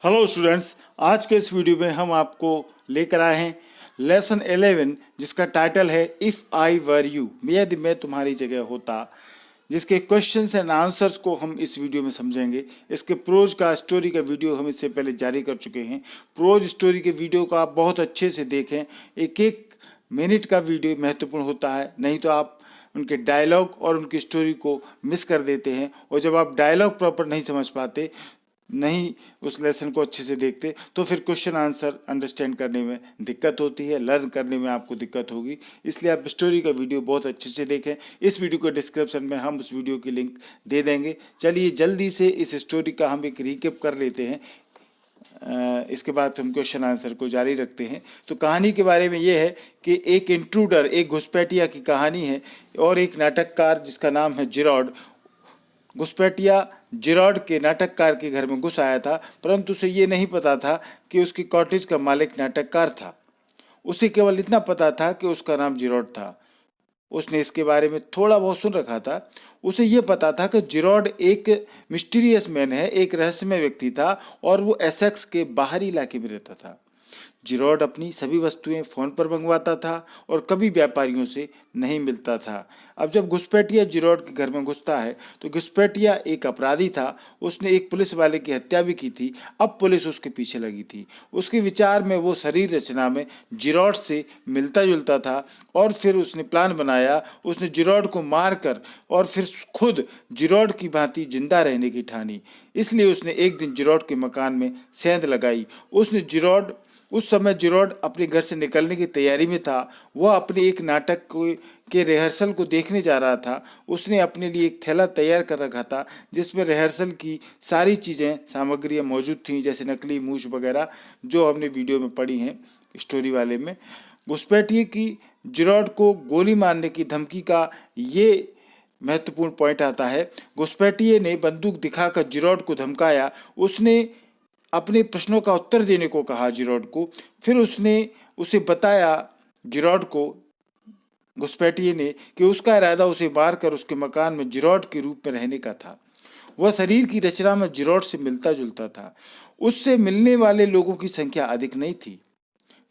Hello students, आज के इस वीडियो में हम आपको लेकर आए हैं लेसन 11 जिसका टाइटल है इफ़ आई वर यू, यदि मैं तुम्हारी जगह होता, जिसके क्वेश्चंस एंड आंसर्स को हम इस वीडियो में समझेंगे। इसके प्रोज का स्टोरी का वीडियो हम इससे पहले जारी कर चुके हैं। प्रोज स्टोरी के वीडियो को आप बहुत अच्छे से देखें, एक एक मिनट का वीडियो महत्वपूर्ण होता है, नहीं तो आप उनके डायलॉग और उनकी स्टोरी को मिस कर देते हैं। और जब आप डायलॉग प्रॉपर नहीं समझ पाते, नहीं उस लेसन को अच्छे से देखते, तो फिर क्वेश्चन आंसर अंडरस्टैंड करने में दिक्कत होती है, लर्न करने में आपको दिक्कत होगी। इसलिए आप स्टोरी का वीडियो बहुत अच्छे से देखें। इस वीडियो के डिस्क्रिप्शन में हम उस वीडियो की लिंक दे देंगे। चलिए जल्दी से इस स्टोरी का हम एक रिकेप कर लेते हैं, इसके बाद हम क्वेश्चन आंसर को जारी रखते हैं। तो कहानी के बारे में ये है कि एक इंट्रूडर, एक घुसपैठिया की कहानी है और एक नाटककार जिसका नाम है जिरॉड। घुसपैठिया जिरॉड के नाटककार के घर में घुस आया था, परंतु उसे ये नहीं पता था कि उसकी कॉटेज का मालिक नाटककार था। उसे केवल इतना पता था कि उसका नाम जिरॉड था। उसने इसके बारे में थोड़ा बहुत सुन रखा था। उसे ये पता था कि जिरॉड एक मिस्टीरियस मैन है, एक रहस्यमय व्यक्ति था और वो एसेक्स के बाहरी इलाके में रहता था। जिरॉड अपनी सभी वस्तुएं फ़ोन पर मंगवाता था और कभी व्यापारियों से नहीं मिलता था। अब जब घुसपैठिया जिरॉड के घर में घुसता है तो घुसपैठिया एक अपराधी था। उसने एक पुलिस वाले की हत्या भी की थी। अब पुलिस उसके पीछे लगी थी। उसके विचार में वो शरीर रचना में जिरॉड से मिलता जुलता था और फिर उसने प्लान बनाया। उसने जिरॉड को मार कर और फिर खुद जिरॉड की भांति जिंदा रहने की ठानी। इसलिए उसने एक दिन जिरॉड के मकान में सेंध लगाई। उस समय जिरॉड अपने घर से निकलने की तैयारी में था। वह अपने एक नाटक के रिहर्सल को देखने जा रहा था। उसने अपने लिए एक थैला तैयार कर रखा था जिसमें रिहर्सल की सारी चीज़ें, सामग्रियाँ मौजूद थीं, जैसे नकली मूछ वगैरह जो हमने वीडियो में पढ़ी हैं स्टोरी वाले में। घुसपैठिए की जिरॉड को गोली मारने की धमकी का ये महत्वपूर्ण पॉइंट आता है। घुसपैठिए ने बंदूक दिखाकर जिरॉड को धमकाया। उसने अपने प्रश्नों का उत्तर देने को कहा जिरॉड को। फिर उसने उसे बताया, जिरॉड को, घुसपैठिए ने, कि उसका इरादा उसे मारकर उसके मकान में जिरॉड के रूप में रहने का था। वह शरीर की रचना में जिरॉड से मिलता जुलता था। उससे मिलने वाले लोगों की संख्या अधिक नहीं थी।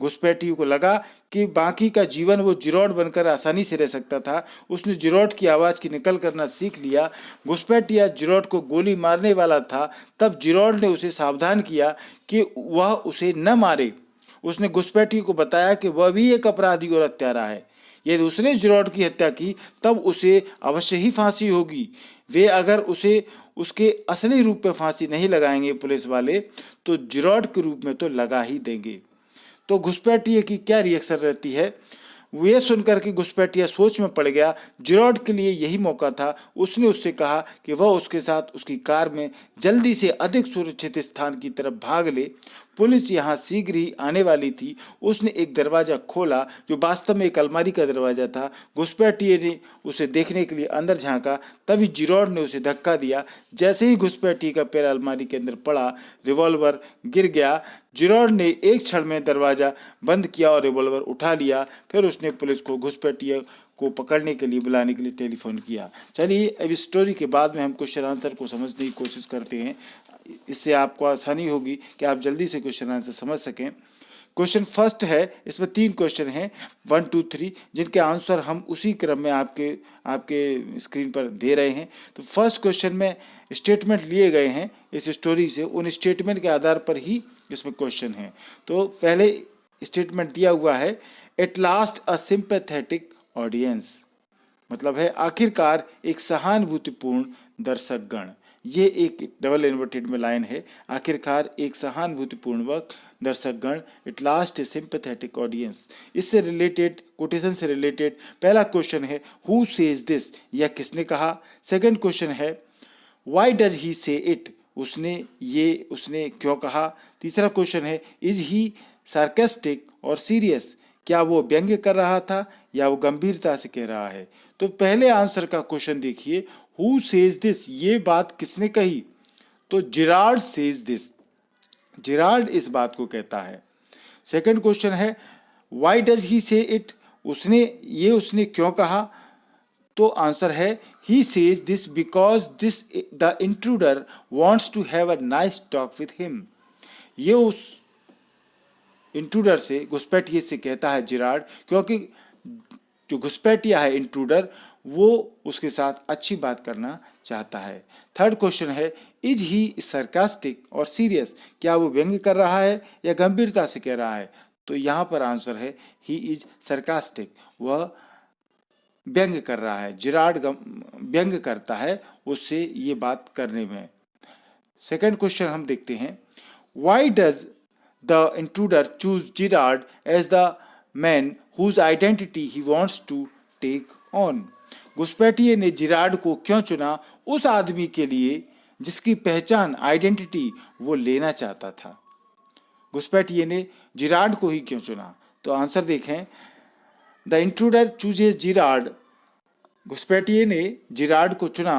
घुसपैठिए को लगा कि बाकी का जीवन वो जिरॉड बनकर आसानी से रह सकता था। उसने जिरॉड की आवाज़ की नकल करना सीख लिया। घुसपैठिया जिरॉड को गोली मारने वाला था, तब जिरॉड ने उसे सावधान किया कि वह उसे न मारे। उसने घुसपैठिए को बताया कि वह भी एक अपराधी और हत्यारा है। यदि उसने जिरॉड की हत्या की तब उसे अवश्य ही फांसी होगी। वे अगर उसे उसके असली रूप में फांसी नहीं लगाएंगे पुलिस वाले, तो जिरॉड के रूप में तो लगा ही देंगे। तो घुसपैठिए की क्या रिएक्शन रहती है, वे सुनकर के घुसपैठिया सोच में पड़ गया। जिरॉड के लिए यही मौका था। उसने उससे कहा कि वह उसके साथ उसकी कार में जल्दी से अधिक सुरक्षित स्थान की तरफ भाग ले। पुलिस यहाँ शीघ्र ही आने वाली थी। उसने एक दरवाज़ा खोला जो वास्तव में एक अलमारी का दरवाज़ा था। घुसपैठिए ने उसे देखने के लिए अंदर झांका, तभी जिरॉड ने उसे धक्का दिया। जैसे ही घुसपैठिए का पैर अलमारी के अंदर पड़ा, रिवॉल्वर गिर गया। जिरॉड ने एक क्षण में दरवाज़ा बंद किया और रिवॉल्वर उठा लिया। फिर उसने पुलिस को घुसपैठिए को पकड़ने के लिए, बुलाने के लिए टेलीफोन किया। चलिए अब इस स्टोरी के बाद में हम क्वेश्चन आंसर को समझने की कोशिश करते हैं। इससे आपको आसानी होगी कि आप जल्दी से क्वेश्चन आंसर समझ सकें। क्वेश्चन फर्स्ट है, इसमें 3 क्वेश्चन हैं 1, 2, 3, जिनके आंसर हम उसी क्रम में आपके स्क्रीन पर दे रहे हैं। तो फर्स्ट क्वेश्चन में स्टेटमेंट लिए गए हैं इस स्टोरी से, उन स्टेटमेंट के आधार पर ही इसमें क्वेश्चन है। तो पहले स्टेटमेंट दिया हुआ है, at last a sympathetic audience, मतलब है आखिरकार एक सहानुभूतिपूर्ण दर्शक गण। ये एक डबल इन्वर्टेड में लाइन है, आखिरकार एक सहानुभूतिपूर्ण दर्शक गण, at last A sympathetic audience. इससे रिलेटेड, कोटेशन से रिलेटेड पहला क्वेश्चन है, हु सेज दिस, यह किसने कहा। सेकंड क्वेश्चन है, why does he say it, उसने क्यों कहा। तीसरा question is, is he sarcastic और सीरियस, क्या वो व्यंग्य कर रहा था या वो गंभीरता से कह रहा है। तो पहले आंसर का क्वेश्चन देखिए, हु सेज दिस, ये बात किसने कही। तो जिराड सेज दिस, जिराड इस बात को कहता है। सेकंड क्वेश्चन है, why does he say it, उसने क्यों कहा। तो आंसर है, he says this because the intruder wants to have a nice talk with him. ये उस इंट्रूडर से, घुसपैठिए से कहता है जिरार्ड, क्योंकि जो घुसपैठिया है इंट्रूडर, वो उसके साथ अच्छी बात करना चाहता है। Third question is, is he sarcastic और सीरियस, क्या वो व्यंग्य कर रहा है या गंभीरता से कह रहा है? तो यहाँ पर आंसर है ही इज सरकास्टिक, वह व्यंग्य कर रहा है। जिरार्ड व्यंग्य करता है उससे ये बात करने में। सेकंड क्वेश्चन हम देखते हैं, why does the intruder choose Girard as the man whose identity he wants to take on? घुसपैठिए ने जिरार्ड को क्यों चुना उस आदमी के लिए जिसकी पहचान, आइडेंटिटी वो लेना चाहता था? घुसपैठिए ने जिरार्ड को ही क्यों चुना? तो आंसर देखें, द इंट्रूडर चूजेस जिरार्ड, घुसपैठिए ने जिरार्ड को चुना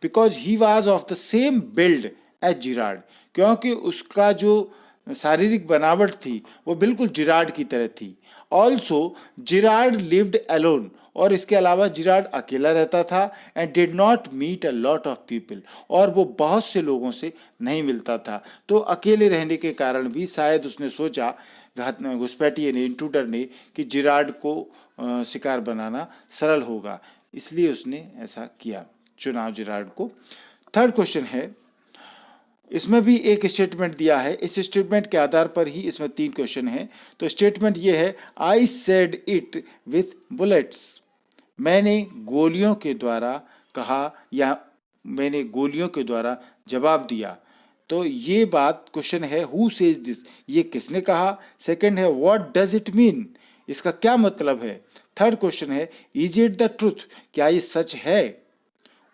because he was of the same build as Gerrard, क्योंकि उसका जो शारीरिक बनावट थी वो बिल्कुल जिरार्ड की तरह थी। ऑल्सो जिरार्ड लिव्ड अलोन, और इसके अलावा जिरार्ड अकेला रहता था, and did not meet a lot of people, और वो बहुत से लोगों से नहीं मिलता था। तो अकेले रहने के कारण भी शायद उसने सोचा, घुसपैठिए ने, इंट्रूडर ने, कि जिरार्ड को शिकार बनाना सरल होगा, इसलिए उसने ऐसा किया, चुनाव जिरार्ड को। थर्ड क्वेश्चन है, इसमें भी एक स्टेटमेंट दिया है, इस स्टेटमेंट के आधार पर ही इसमें 3 क्वेश्चन हैं। तो स्टेटमेंट ये है, I said it with bullets, मैंने गोलियों के द्वारा कहा या मैंने गोलियों के द्वारा जवाब दिया। तो ये बात क्वेश्चन है, हु सेज दिस, ये किसने कहा? सेकंड है, व्हाट डज इट मीन, इसका क्या मतलब है? Third question is, it the द ट्रूथ, क्या ये सच है?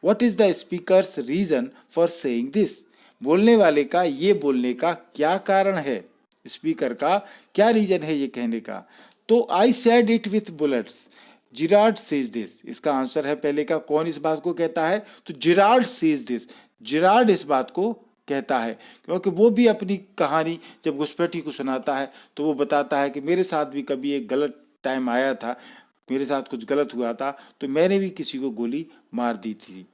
What is the speaker's reason for saying this, बोलने वाले का ये बोलने का क्या कारण है, स्पीकर का क्या रीजन है ये कहने का? तो I said it with bullets, Gerrard says this, इसका आंसर है पहले का, कौन इस बात को कहता है? तो जिरार्ड सेज दिस, जिरार्ड इस बात को कहता है, क्योंकि वो भी अपनी कहानी जब घुसपैठी को सुनाता है तो वो बताता है कि मेरे साथ भी कभी एक गलत टाइम आया था, मेरे साथ कुछ गलत हुआ था, तो मैंने भी किसी को गोली मार दी थी।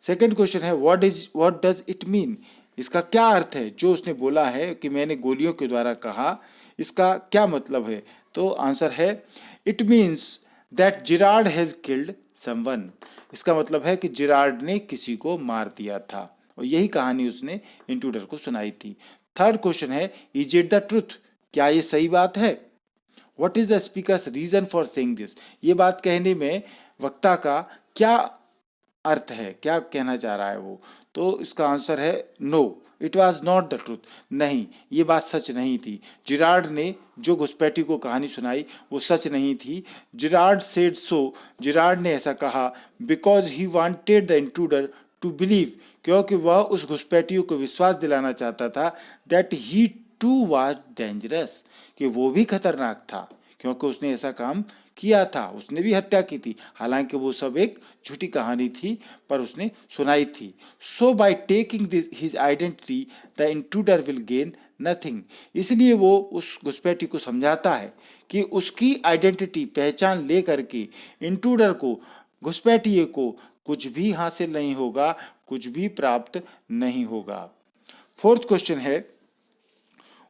सेकंड क्वेश्चन है, व्हाट डज इट मीन, इसका क्या अर्थ है? जो उसने बोला है कि मैंने गोलियों के द्वारा कहा, इसका क्या मतलब है? तो आंसर है, it means that Gerrard has killed someone, इसका मतलब है कि जिरार्ड ने किसी को मार दिया था, और यही कहानी उसने इंट्रूडर को सुनाई थी। Third question is, it the द ट्रूथ, क्या ये सही बात है? What is the speaker's reason for saying this, ये बात कहने में वक्ता का क्या अर्थ है, क्या कहना चाह रहा है वो? तो इसका आंसर है, no it was not the truth, नहीं ये बात सच नहीं थी। जिरार्ड ने जो घुसपैठी को कहानी सुनाई वो सच नहीं थी। जिरार्ड सेड सो, जिरार्ड ने ऐसा कहा because he wanted the intruder to believe, क्योंकि वह उस घुसपैठियों को विश्वास दिलाना चाहता था, that he too was dangerous, कि वो भी खतरनाक था, क्योंकि उसने ऐसा काम किया था, उसने भी हत्या की थी, हालांकि वो सब एक झूठी कहानी थी पर उसने सुनाई थी। So by taking his identity the intruder will gain nothing, इसलिए वो उस घुसपैठी को समझाता है कि उसकी आइडेंटिटी, पहचान ले करके इंट्रूडर को, घुसपैठिए को कुछ भी हासिल नहीं होगा, कुछ भी प्राप्त नहीं होगा। फोर्थ क्वेश्चन है,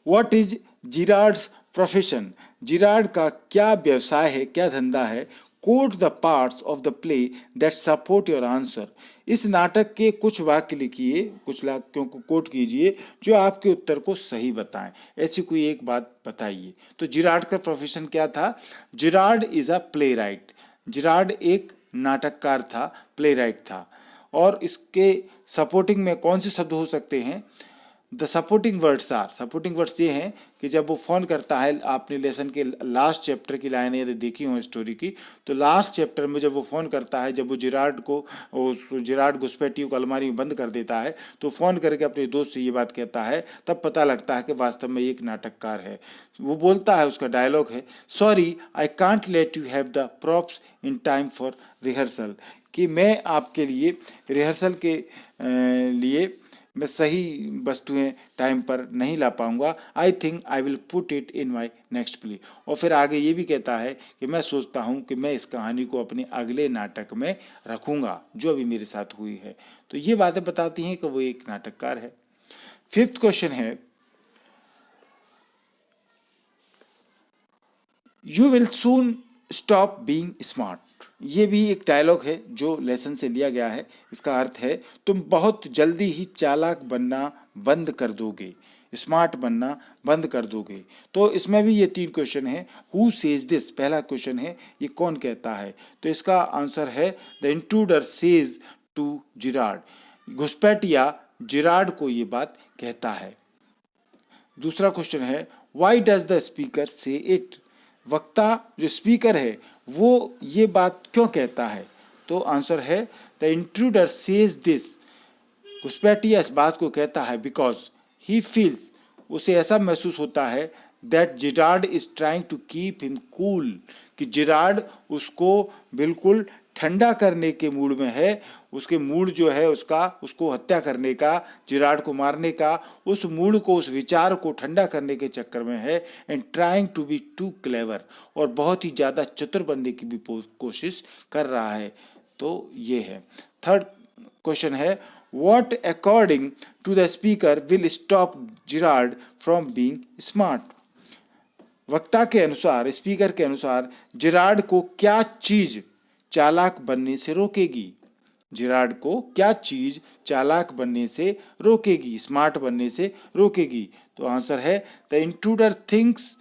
what is Gerrard's profession, Gerrard का क्या व्यवसाय है, क्या धंधा है? Quote the parts of the play that support your answer, इस नाटक के कुछ वाक्य लिखिए, कुछ वाक्यों को कोट कीजिए जो आपके उत्तर को सही बताएं, ऐसी कोई एक बात बताइए। तो जिरार्ड का प्रोफेशन क्या था? Gerrard is a play right, Gerrard एक नाटककार था, प्ले राइट था। और इसके सपोर्टिंग में कौन से शब्द हो सकते हैं? The supporting words are, supporting words ये हैं कि जब वो फ़ोन करता है, आपने लेसन के लास्ट चैप्टर की लाइनें यदि देखी हो स्टोरी की, तो लास्ट चैप्टर में जब वो फ़ोन करता है, जब वो जिरार्ड घुसपैठियों को अलमारी में बंद कर देता है, तो फ़ोन करके अपने दोस्त से ये बात कहता है, तब पता लगता है कि वास्तव में एक नाटककार है। वो बोलता है, उसका डायलॉग है, sorry I can't let you have the props in time for rehearsal, कि मैं आपके लिए रिहर्सल के लिए मैं सही वस्तुएं टाइम पर नहीं ला पाऊंगा, I think I will put it in my next play. और फिर आगे ये भी कहता है कि मैं सोचता हूँ कि मैं इस कहानी को अपने अगले नाटक में रखूँगा जो अभी मेरे साथ हुई है। तो ये बातें बताती हैं कि वो एक नाटककार है। फिफ्थ क्वेश्चन है, you will soon stop being smart. ये भी एक डायलॉग है जो लेसन से लिया गया है। इसका अर्थ है तुम बहुत जल्दी ही चालाक बनना बंद कर दोगे, स्मार्ट बनना बंद कर दोगे। तो इसमें भी ये 3 क्वेश्चन है। हु सेज दिस, पहला क्वेश्चन है ये कौन कहता है, तो इसका आंसर है the intruder says to Girard. घुसपैठिया जिरार्ड को ये बात कहता है। दूसरा क्वेश्चन है why does the speaker say it. वक्ता जो स्पीकर है वो ये बात क्यों कहता है, तो आंसर है द इंट्रूडर सेज दिस। घुसपैठिया इस बात को कहता है बिकॉज ही फील्स, उसे ऐसा महसूस होता है that Gerrard is trying to keep him cool, कि जिरार्ड उसको बिल्कुल ठंडा करने के मूड में है। उसके मूड जो है उसको हत्या करने का, जिरार्ड को मारने का, उस मूड को, उस विचार को ठंडा करने के चक्कर में है। And trying to be too clever, और बहुत ही ज़्यादा चतुर बनने की भी कोशिश कर रहा है। तो ये है। थर्ड क्वेश्चन है What according to the speaker will stop Gerard from being smart? वक्ता के अनुसार, स्पीकर के अनुसार जिरार्ड को क्या चीज चालाक बनने से रोकेगी। जिरार्ड को क्या चीज चालाक बनने से रोकेगी, स्मार्ट बनने से रोकेगी। तो आंसर है द इंट्रूडर थिंक्स,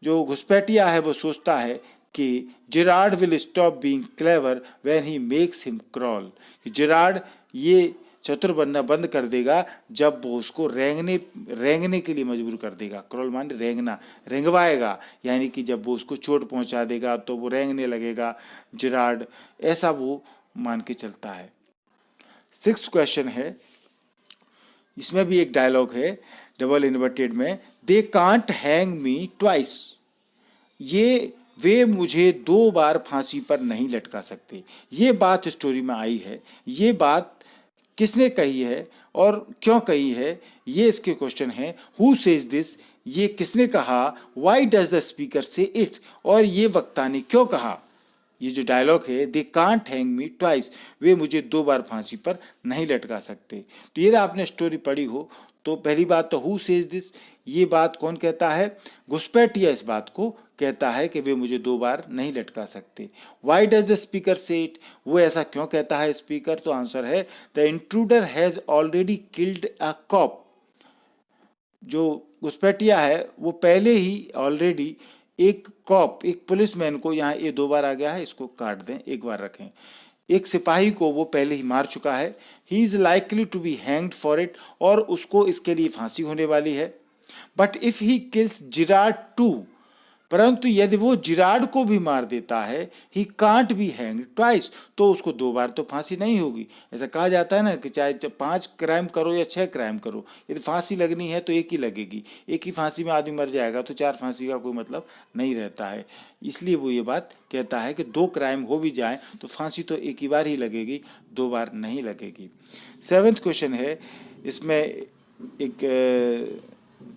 जो घुसपैठिया है वो सोचता है कि Gerrard will stop being clever when he makes him crawl. Gerrard ये चतुर बनना बंद कर देगा जब वो उसको रेंगने के लिए मजबूर कर देगा। क्रॉल माने रेंगना, रेंगवाएगा, यानी कि जब वो उसको चोट पहुंचा देगा तो वो रेंगने लगेगा जिरार्ड, ऐसा वो मान के चलता है। 6th क्वेश्चन है, इसमें भी एक डायलॉग है डबल इन्वर्टेड में, they can't hang me twice. वे मुझे 2 बार फांसी पर नहीं लटका सकते। ये बात स्टोरी में आई है। ये बात किसने कही है और क्यों कही है, ये इसके क्वेश्चन है। हु सेज दिस, ये किसने कहा। Why does the speaker say it, और ये वक्ता ने क्यों कहा। ये जो डायलॉग है they can't hang me twice, वे मुझे 2 बार फांसी पर नहीं लटका सकते। तो ये आपने स्टोरी पढ़ी हो तो पहली बात तो हु सेज दिस, ये बात कौन कहता है। घुसपैठिया इस बात को कहता है कि वे मुझे 2 बार नहीं लटका सकते। Why does the speaker say it, वो ऐसा क्यों कहता है स्पीकर, तो आंसर है the intruder has already killed a cop. जो घुसपैठिया है वो पहले ही ऑलरेडी एक कॉप, एक पुलिसमैन को, यहाँ ये 2 बार आ गया है, इसको काट दें, एक बार रखें, एक सिपाही को वो पहले ही मार चुका है। He is likely to be hanged for it, और उसको इसके लिए फांसी होने वाली है। But if he kills Gerrard too, परंतु यदि वो जिरार्ड को भी मार देता है, he can't be hanged twice, तो उसको 2 बार तो फांसी नहीं होगी। ऐसा कहा जाता है ना कि चाहे 5 क्राइम करो या 6 क्राइम करो, यदि फांसी लगनी है तो एक ही लगेगी। एक ही फांसी में आदमी मर जाएगा तो 4 फांसी का कोई मतलब नहीं रहता है। इसलिए वो ये बात कहता है कि 2 क्राइम हो भी जाए तो फांसी तो एक ही बार ही लगेगी, 2 बार नहीं लगेगी। 7th क्वेश्चन है, इसमें एक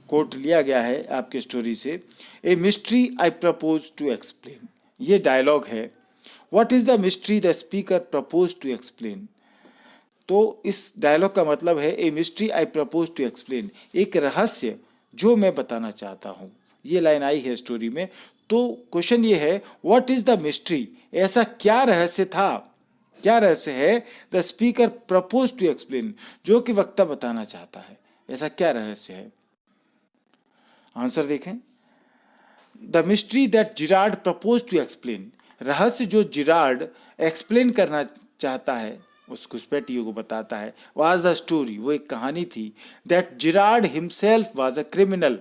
कोट लिया गया है आपके स्टोरी से। A mystery I propose to explain, ये डायलॉग है। What is the mystery the speaker propose to explain. तो इस डायलॉग का मतलब है a mystery I propose to explain, एक रहस्य जो मैं बताना चाहता हूं। ये लाइन आई है स्टोरी में। तो क्वेश्चन ये है व्हाट इज द मिस्ट्री, ऐसा क्या रहस्य था, क्या रहस्य है the speaker propose to explain, जो कि वक्ता बताना चाहता है, ऐसा क्या रहस्य है। आंसर देखें, the mystery that Girard propose to explain, रहस्य जो जिरार्ड एक्सप्लेन करना चाहता है, उस घुसपैठियों को बताता है, वाज द स्टोरी, वो एक कहानी थी, that Gerrard himself was a criminal,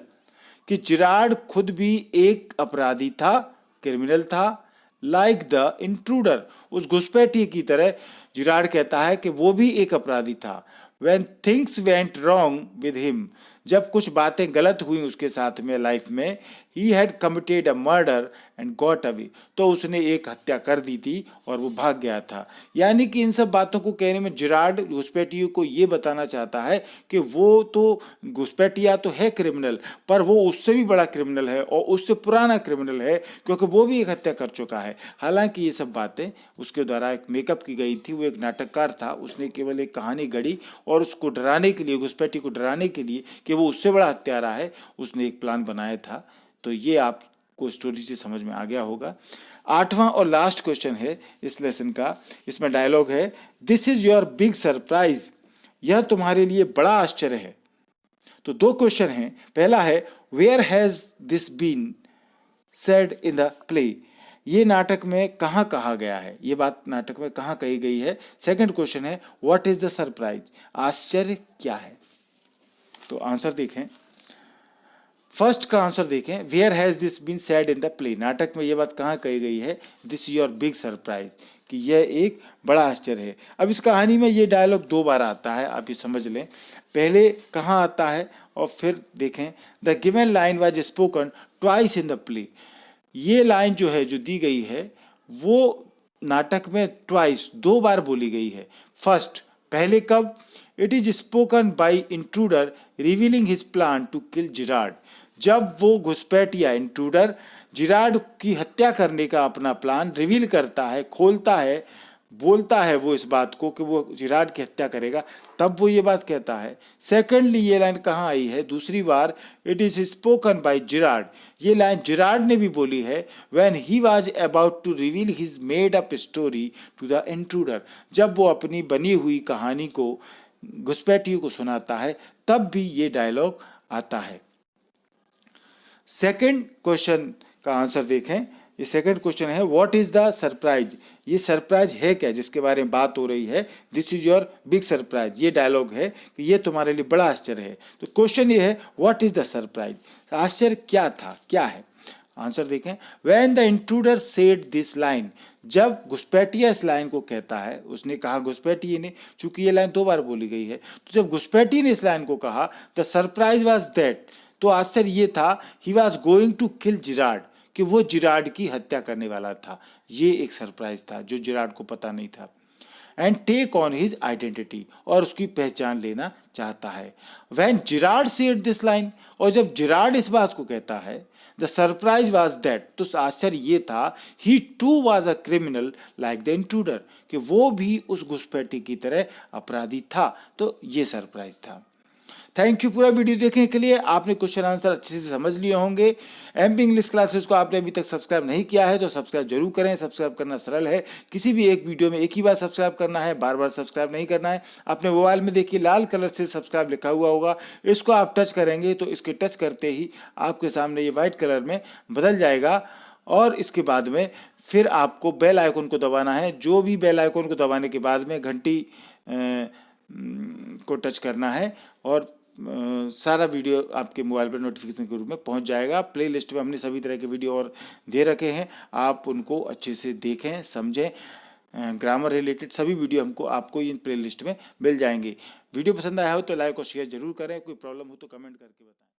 कि जिरार्ड खुद भी एक अपराधी था, क्रिमिनल था। लाइक द इंट्रूडर, उस घुसपैठिए की तरह जिरार्ड कहता है कि वो भी एक अपराधी था। When things went wrong with him, जब कुछ बातें गलत हुई उसके साथ में लाइफ में, he had committed a murder and got away, तो उसने एक हत्या कर दी थी और वो भाग गया था। यानी कि इन सब बातों को कहने में जिरार्ड घुसपैठियों को ये बताना चाहता है कि वो तो घुसपैठिया तो है क्रिमिनल, पर वो उससे भी बड़ा क्रिमिनल है और उससे पुराना क्रिमिनल है, क्योंकि वो भी एक हत्या कर चुका है। हालांकि ये सब बातें उसके द्वारा एक मेकअप की गई थी, वो एक नाटककार था, उसने केवल एक कहानी गढ़ी और उसको डराने के लिए, घुसपैठी को डराने के लिए कि वो उससे बड़ा हत्यारा है, उसने एक प्लान बनाया था। तो ये आपको आपको स्टोरी से समझ में आ गया होगा। 8वां और लास्ट क्वेश्चन है इस लेसन का। इसमें डायलॉग है, this is your big surprise, यह तुम्हारे लिए बड़ा आश्चर्य है। तो 2 क्वेश्चन हैं। पहला है, where has this been said in the play, ये नाटक में कहाँ कहा गया है, ये बात नाटक में कहाँ कही गई है। सेकंड क्वेश्चन है, व्हाट इज द सरप्राइज, आश्चर्य क्या है। तो आंसर देखें, फर्स्ट का आंसर देखें, where has this been said in the play, नाटक में ये बात कहाँ कही गई है, this is your big surprise, कि यह एक बड़ा आश्चर्य है। अब इस कहानी में ये डायलॉग 2 बार आता है, आप ये समझ लें। पहले कहाँ आता है और फिर देखें, the given line was spoken twice in the play, ये लाइन जो है, जो दी गई है, वो नाटक में ट्वाइस 2 बार बोली गई है। फर्स्ट, पहले कब, it is spoken by intruder revealing his plan to kill Girard, जब वो घुसपैठिया इंट्रूडर जिराड की हत्या करने का अपना प्लान रिवील करता है, खोलता है, बोलता है वो इस बात को कि वो जिराड की हत्या करेगा, तब वो ये बात कहता है। सेकेंडली, ये लाइन कहाँ आई है, दूसरी बार, it is spoken by Girard, ये लाइन जिराड ने भी बोली है, when he was about to reveal his made up story to the intruder, जब वो अपनी बनी हुई कहानी को घुसपैठियों को सुनाता है, तब भी ये डायलॉग आता है। सेकेंड क्वेश्चन का आंसर देखें। ये सेकंड क्वेश्चन है, व्हाट इज द सरप्राइज, ये सरप्राइज है क्या जिसके बारे में बात हो रही है, this is your big surprise, ये डायलॉग है कि ये तुम्हारे लिए बड़ा आश्चर्य है। तो क्वेश्चन ये है, व्हाट इज द सरप्राइज, आश्चर्य क्या था, क्या है। आंसर देखें, when the intruder said this line, जब घुसपैठिया इस लाइन को कहता है, उसने कहा घुसपैठिए ने, चूंकि ये लाइन 2 बार बोली गई है, तो जब घुसपैठिए ने इस लाइन को कहा, द सरप्राइज वाज दैट, तो आश्चर्य ये था, he was going to kill Girard, कि वो जिराड की हत्या करने वाला था। ये एक सरप्राइज था जो जिराड को पता नहीं था। And take on his identity, और उसकी पहचान लेना चाहता है। When Girard said this line, और जब जिराड इस बात को कहता है, द सरप्राइज वाज दैट, तो आश्चर्य ये था, he too was a criminal like the intruder, कि वो भी उस घुसपैठी की तरह अपराधी था। तो ये सरप्राइज था। थैंक यू पूरा वीडियो देखने के लिए। आपने क्वेश्चन आंसर अच्छे से समझ लिए होंगे। एमपी इंग्लिश क्लासेस को आपने अभी तक सब्सक्राइब नहीं किया है तो सब्सक्राइब जरूर करें। सब्सक्राइब करना सरल है, किसी भी एक वीडियो में एक ही बार सब्सक्राइब करना है, बार बार सब्सक्राइब नहीं करना है। अपने मोबाइल में देखिए लाल कलर से सब्सक्राइब लिखा हुआ होगा, इसको आप टच करेंगे तो इसके टच करते ही आपके सामने ये व्हाइट कलर में बदल जाएगा, और इसके बाद में फिर आपको बेल आइकन को दबाना है। जो भी बेल आइकन को दबाने के बाद में घंटी को टच करना है, और सारा वीडियो आपके मोबाइल पर नोटिफिकेशन के रूप में पहुंच जाएगा। प्लेलिस्ट में हमने सभी तरह के वीडियो और दे रखे हैं, आप उनको अच्छे से देखें, समझें। ग्रामर रिलेटेड सभी वीडियो आपको इन प्लेलिस्ट में मिल जाएंगे। वीडियो पसंद आया हो तो लाइक और शेयर जरूर करें। कोई प्रॉब्लम हो तो कमेंट करके बताएं।